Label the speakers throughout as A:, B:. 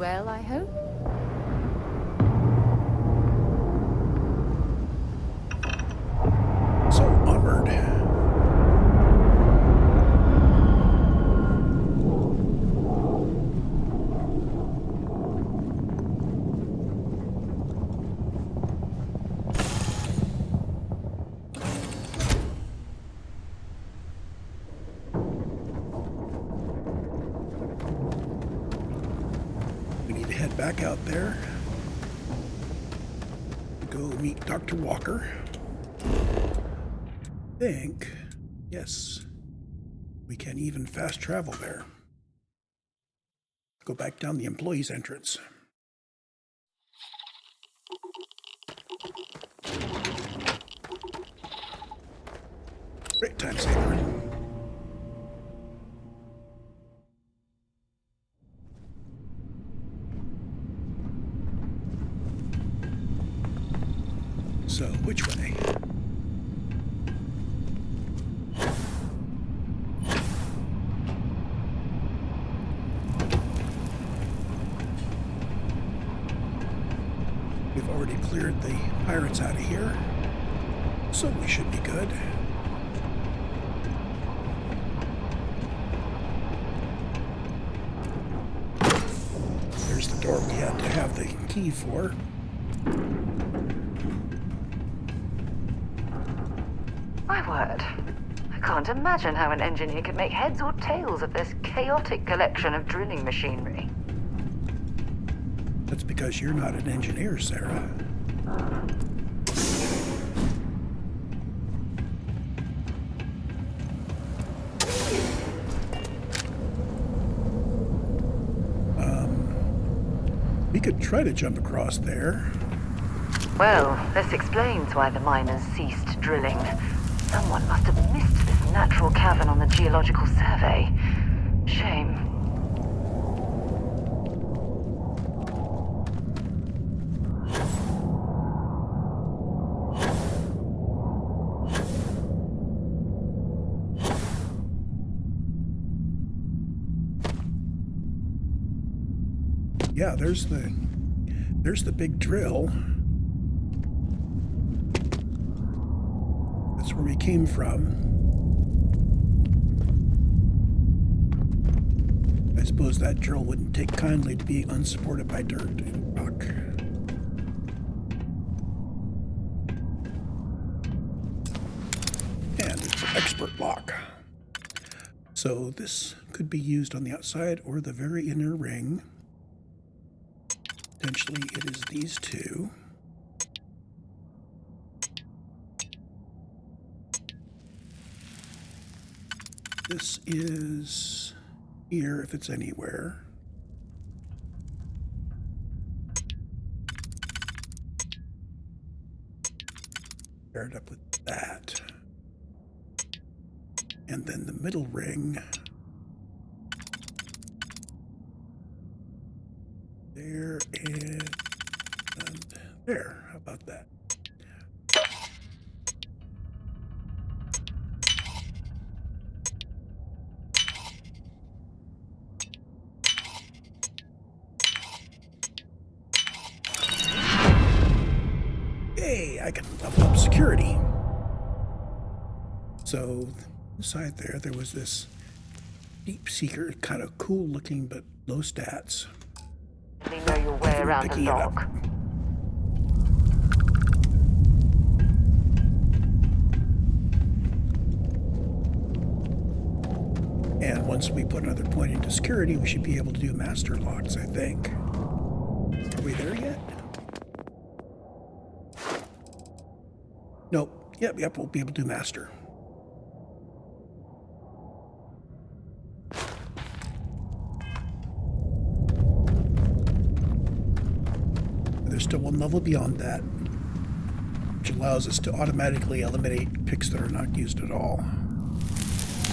A: well, I hope?
B: So, onward. We need to head back out there. Go meet Dr. Walker. Yes, we can even fast travel there. Go back down the employees' entrance. Great time saver. So, which way? We've already cleared the pirates out of here, so we should be good. There's the door we had to have the key for.
C: My word. I can't imagine how an engineer could make heads or tails of this chaotic collection of drilling machinery.
B: That's because you're not an engineer, Sarah. We could try to jump across there.
C: Well, this explains why the miners ceased drilling. Someone must have missed this natural cavern on the geological survey. Shame.
B: Yeah, there's the big drill. That's where we came from. I suppose that drill wouldn't take kindly to being unsupported by dirt and rock. And it's an expert lock. So this could be used on the outside or the very inner ring. Potentially it is these two. This is here if it's anywhere. Pair it up with that. And then the middle ring. There and there. How about that? Hey, I can level up security. So, inside there was this deep seeker, kind of cool looking but low stats.
C: You know your way around a log.
B: And once we put another point into security, we should be able to do master locks, I think. Are we there yet? Nope. Yep, we'll be able to do master. There's still one level beyond that, which allows us to automatically eliminate picks that are not used at all.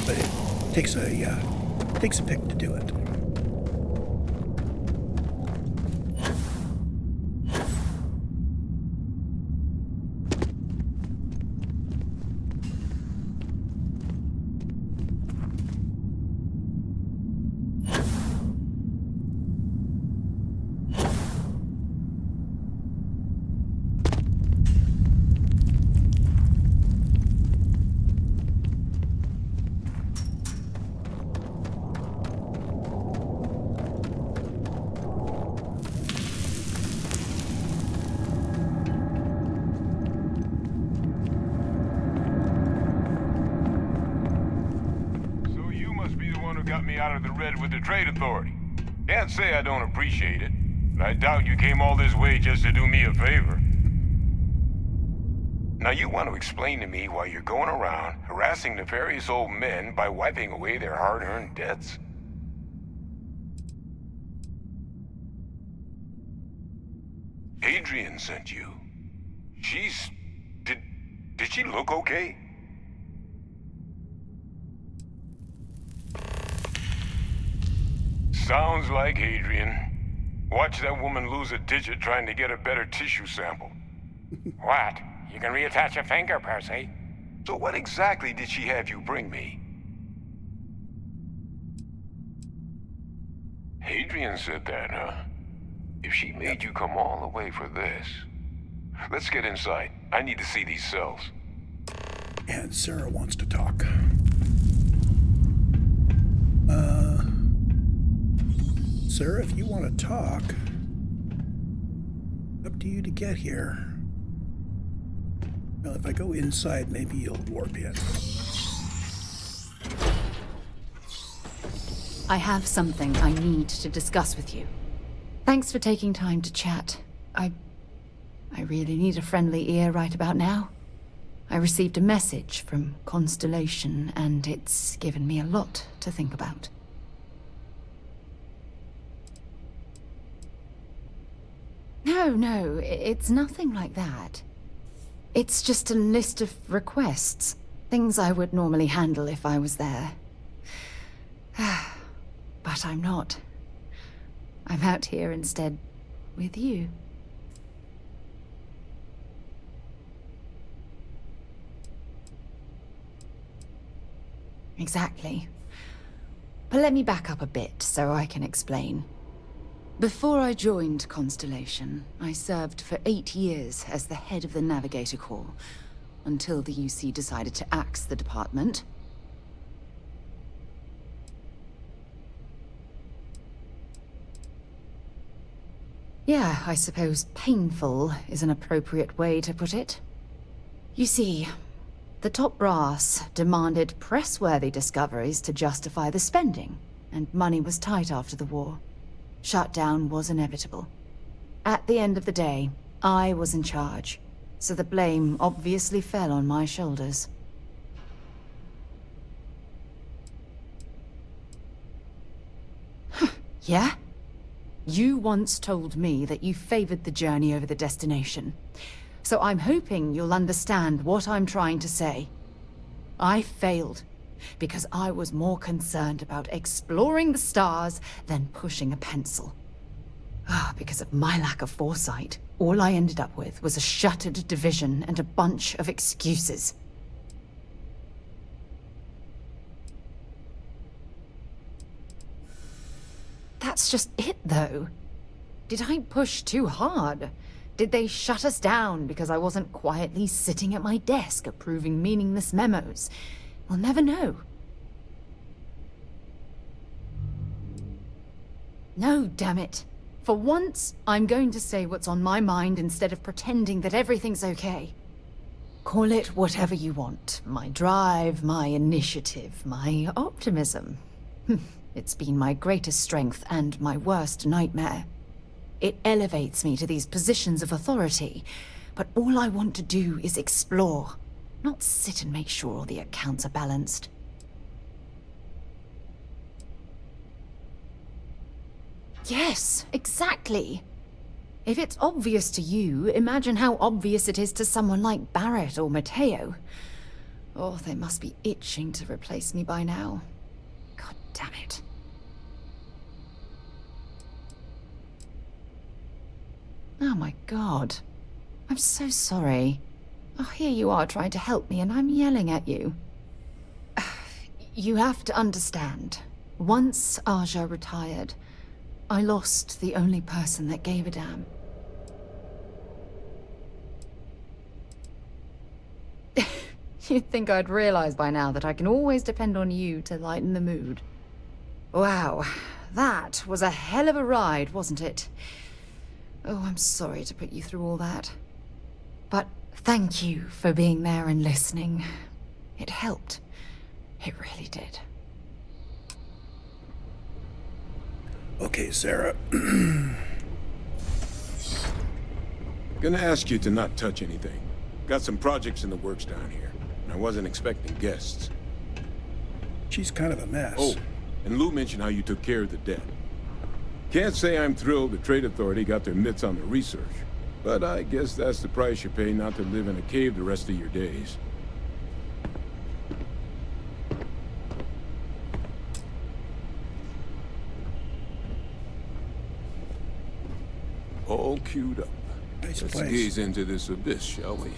B: But it takes a pick to do it.
A: have got me out of the red with the Trade Authority. Can't say I don't appreciate it, but I doubt you came all this way just to do me a favor. Now you want to explain to me why you're going around harassing nefarious old men by wiping away their hard-earned debts? Adrian sent you. Did she look okay? Sounds like Adrian. Watch that woman lose a digit trying to get a better tissue sample.
D: What? You can reattach a finger, Percy.
A: So what exactly did she have you bring me? Adrian said that, huh? If she made you come all the way for this... Let's get inside. I need to see these cells.
B: And Sarah wants to talk. Sarah, if you want to talk, up to you to get here. Well, if I go inside, maybe you'll warp in.
E: I have something I need to discuss with you. Thanks for taking time to chat. I really need a friendly ear right about now. I received a message from Constellation, and it's given me a lot to think about. No, it's nothing like that. It's just a list of requests. Things I would normally handle if I was there. But I'm not. I'm out here instead with you. Exactly. But let me back up a bit so I can explain. Before I joined Constellation, I served for 8 years as the head of the Navigator Corps, until the UC decided to axe the department. Yeah, I suppose painful is an appropriate way to put it. You see, the top brass demanded press-worthy discoveries to justify the spending, and money was tight after the war. Shutdown was inevitable. At the end of the day, I was in charge, so the blame obviously fell on my shoulders. Yeah? You once told me that you favored the journey over the destination. So I'm hoping you'll understand what I'm trying to say. I failed because I was more concerned about exploring the stars than pushing a pencil. Because of my lack of foresight, all I ended up with was a shattered division and a bunch of excuses. That's just it, though. Did I push too hard? Did they shut us down because I wasn't quietly sitting at my desk approving meaningless memos? We'll never know. No, damn it. For once, I'm going to say what's on my mind instead of pretending that everything's okay. Call it whatever you want. My drive, my initiative, my optimism. It's been my greatest strength and my worst nightmare. It elevates me to these positions of authority, but all I want to do is explore, not sit and make sure all the accounts are balanced. Yes, exactly. If it's obvious to you, imagine how obvious it is to someone like Barrett or Mateo. Oh, they must be itching to replace me by now. God damn it. Oh my God. I'm so sorry. Oh, here you are trying to help me and I'm yelling at you. You have to understand. Once Aja retired, I lost the only person that gave a damn. You'd think I'd realize by now that I can always depend on you to lighten the mood. Wow, that was a hell of a ride, wasn't it? Oh, I'm sorry to put you through all that. But thank you for being there and listening. It helped. It really did.
B: Okay, Sarah.
F: Gonna ask you to not touch anything. Got some projects in the works down here, and I wasn't expecting guests.
B: She's kind of a mess.
F: Oh, and Lou mentioned how you took care of the debt. Can't say I'm thrilled the Trade Authority got their mitts on the research, but I guess that's the price you pay not to live in a cave the rest of your days. All queued up.
B: Nice
F: Let's
B: place.
F: gaze into this abyss, shall we?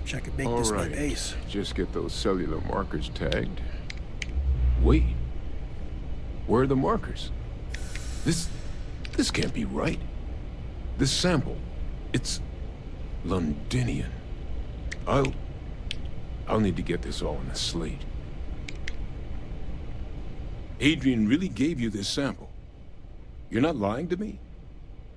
B: Wish I could make
F: All
B: this my
F: right.
B: base.
F: Just get those cellular markers tagged. Wait. Where are the markers? This can't be right. This sample, it's Londinian. I'll need to get this all on a slate. Adrian really gave you this sample. You're not lying to me?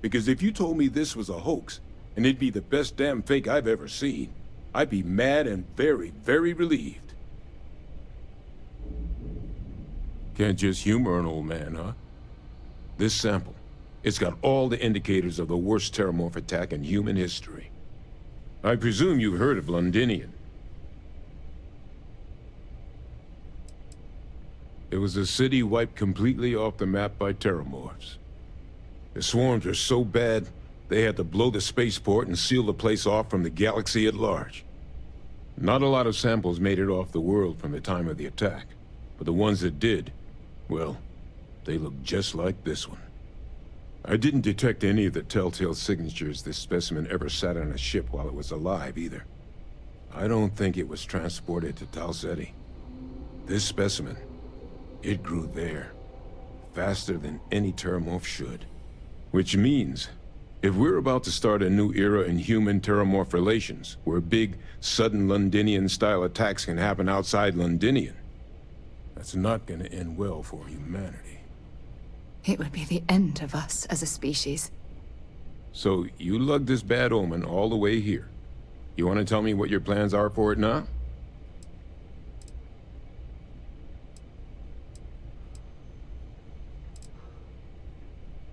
F: Because if you told me this was a hoax, and it'd be the best damn fake I've ever seen, I'd be mad and very, very relieved. Can't just humor an old man, huh? This sample, it's got all the indicators of the worst terramorph attack in human history. I presume you've heard of Londinian. It was a city wiped completely off the map by terramorphs. The swarms were so bad, they had to blow the spaceport and seal the place off from the galaxy at large. Not a lot of samples made it off the world from the time of the attack, but the ones that did, well, they look just like this one. I didn't detect any of the telltale signatures this specimen ever sat on a ship while it was alive, either. I don't think it was transported to Tal Ceti. This specimen, it grew there, faster than any terramorph should. Which means, if we're about to start a new era in human-terramorph relations, where big, sudden Londinian-style attacks can happen outside Londinian, that's not gonna end well for humanity.
E: It would be the end of us as a species.
F: So, you lugged this bad omen all the way here. You want to tell me what your plans are for it now?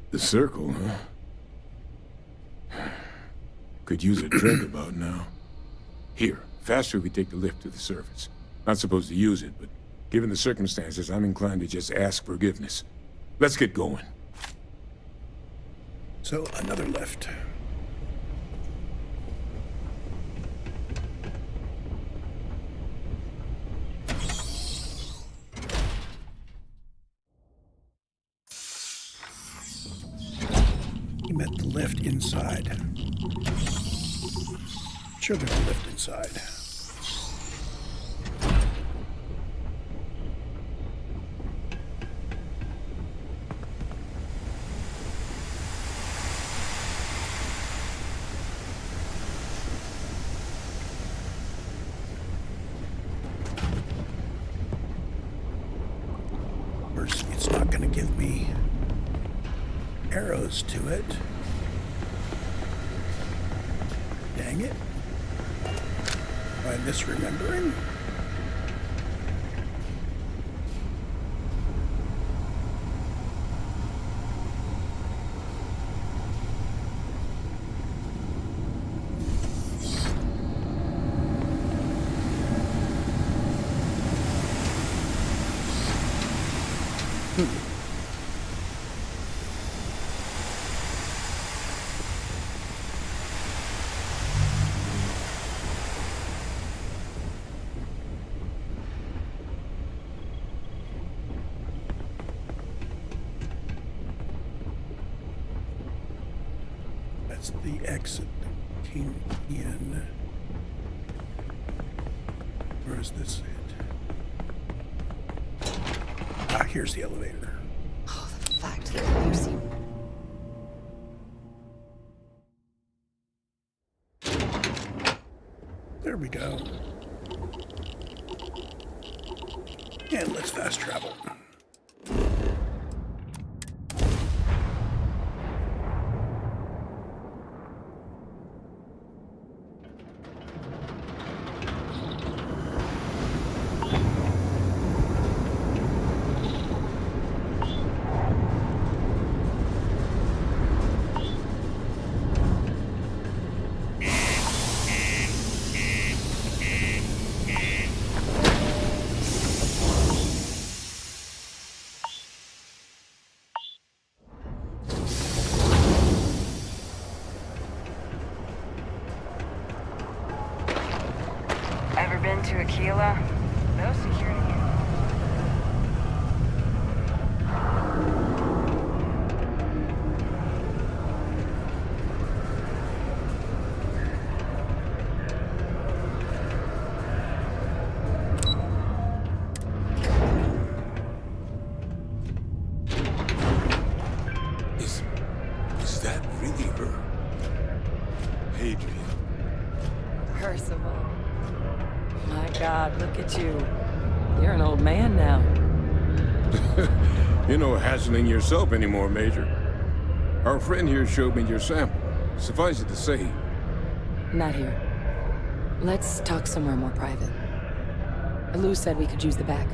F: The circle, huh? Could use a drink about now. Here, faster we take the lift to the surface. Not supposed to use it, but given the circumstances, I'm inclined to just ask forgiveness. Let's get going.
B: So, another lift. You meant the lift inside. Sure, there's a lift inside. It's not going to give me arrows to it. Dang it. Am I misremembering? That's the exit that came in. Where is this it? Ah, here's the elevator.
E: Oh, the fact that Lucy...
B: There we go. And let's fast travel.
G: Sheila, those security.
F: Is that really her? Adrian.
G: Percival. My God, look at you. You're an old man now.
F: You're no hassling yourself anymore, Major. Our friend here showed me your sample. Suffice it to say,
G: Not here. Let's talk somewhere more private. Lou said we could use the back.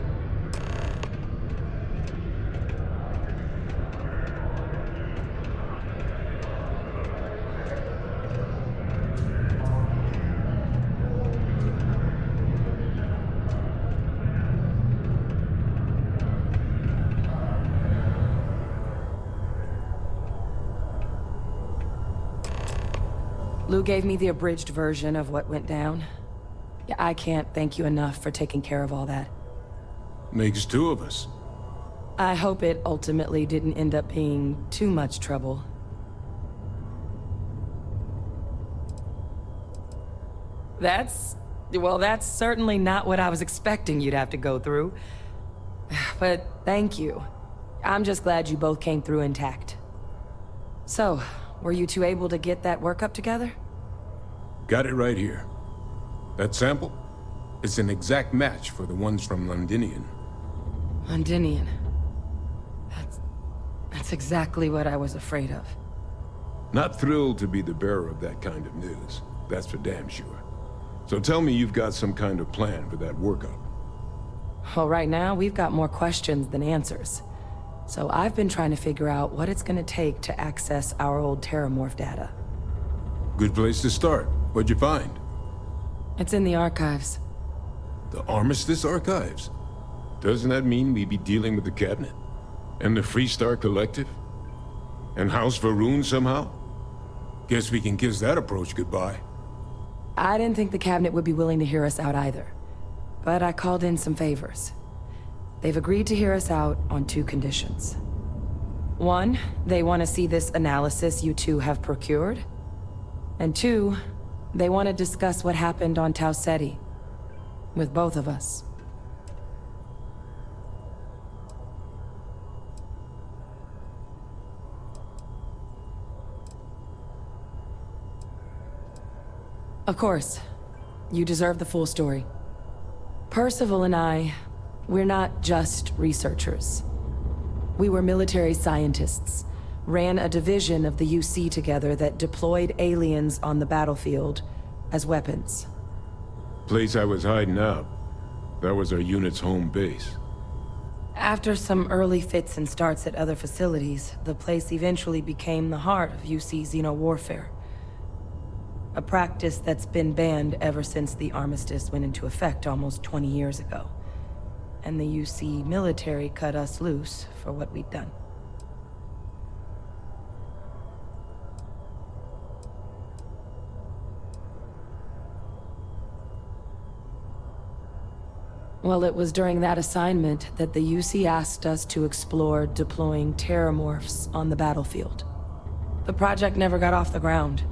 G: Lou gave me the abridged version of what went down. Yeah, I can't thank you enough for taking care of all that.
F: makes two of us.
G: I hope it ultimately didn't end up being too much trouble. Well, that's certainly not what I was expecting you'd have to go through. But thank you. I'm just glad you both came through intact. So, were you two able to get that workup together?
F: Got it right here. That sample? It's an exact match for the ones from Londinian.
G: Londinian. That's exactly what I was afraid of.
F: Not thrilled to be the bearer of that kind of news. That's for damn sure. So tell me you've got some kind of plan for that workup.
G: Well, right now, we've got more questions than answers. So I've been trying to figure out what it's gonna take to access our old Terramorph data.
F: Good place to start. What'd you find?
G: It's in the archives.
F: The Armistice Archives? Doesn't that mean we'd be dealing with the Cabinet? And the Freestar Collective? And House Varun somehow? Guess we can kiss that approach goodbye.
G: I didn't think the Cabinet would be willing to hear us out either. But I called in some favors. They've agreed to hear us out on two conditions. One, they want to see this analysis you two have procured. And two, they want to discuss what happened on Tau Ceti. With both of us. Of course. You deserve the full story. Percival and I, we're not just researchers. We were military scientists, ran a division of the UC together that deployed aliens on the battlefield as weapons.
F: Place I was hiding out. That was our unit's home base.
G: After some early fits and starts at other facilities, the place eventually became the heart of UC xeno-warfare. A practice that's been banned ever since the armistice went into effect almost 20 years ago. And the UC military cut us loose for what we'd done. Well, it was during that assignment that the UC asked us to explore deploying Terramorphs on the battlefield. The project never got off the ground.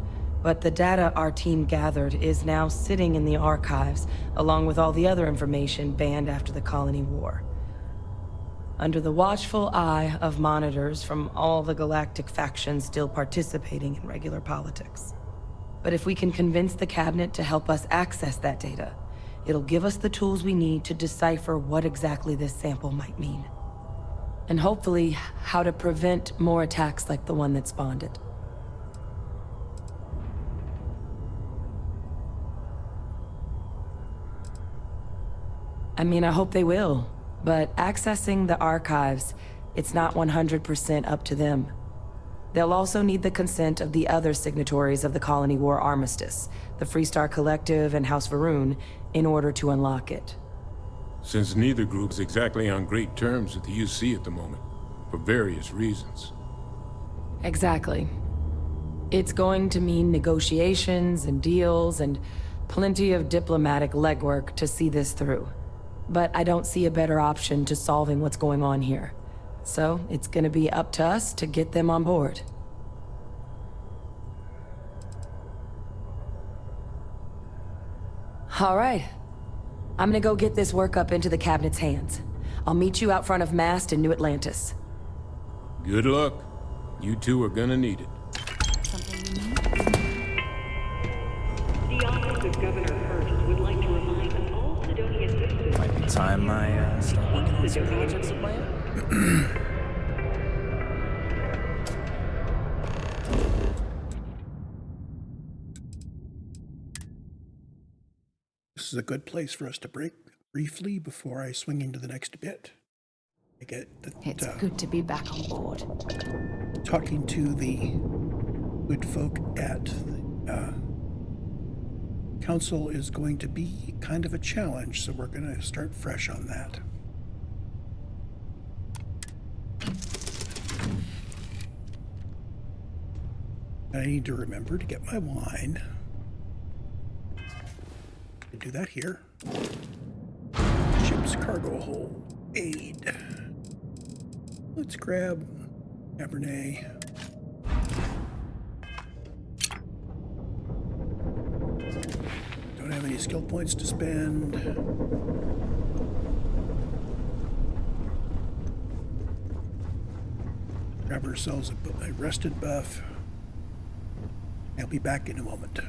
G: But the data our team gathered is now sitting in the archives, along with all the other information banned after the Colony War. Under the watchful eye of monitors from all the galactic factions still participating in regular politics. But if we can convince the Cabinet to help us access that data, it'll give us the tools we need to decipher what exactly this sample might mean. And hopefully, how to prevent more attacks like the one that spawned it. I mean, I hope they will, but accessing the archives, it's not 100% up to them. They'll also need the consent of the other signatories of the Colony War Armistice, the Freestar Collective and House Varun, in order to unlock it.
F: Since neither group's exactly on great terms with the UC at the moment, for various reasons.
G: Exactly. It's going to mean negotiations and deals and Plenty of diplomatic legwork to see this through. But I don't see a better option to solving what's going on here. So it's gonna be up to us to get them on board. All right. I'm gonna go get this work up into the cabinet's hands. I'll meet you out front of Mast in New Atlantis.
F: Good luck. You two are gonna need it.
H: The Office of Governor Hurst would like to remind all Sidonia citizens...
I: Might be time I start working on some projects of my own.
B: This is a good place for us to break briefly before I swing into the next bit. I get that
E: It's good to be back on board.
B: talking to the good folk at the council is going to be kind of a challenge, so we're going to start fresh on that. I need to remember to get my wine. I do that here. Ship's cargo hold. Aid. Let's grab Cabernet. Don't have any skill points to spend. Grab ourselves a rested buff. I'll be back in a moment.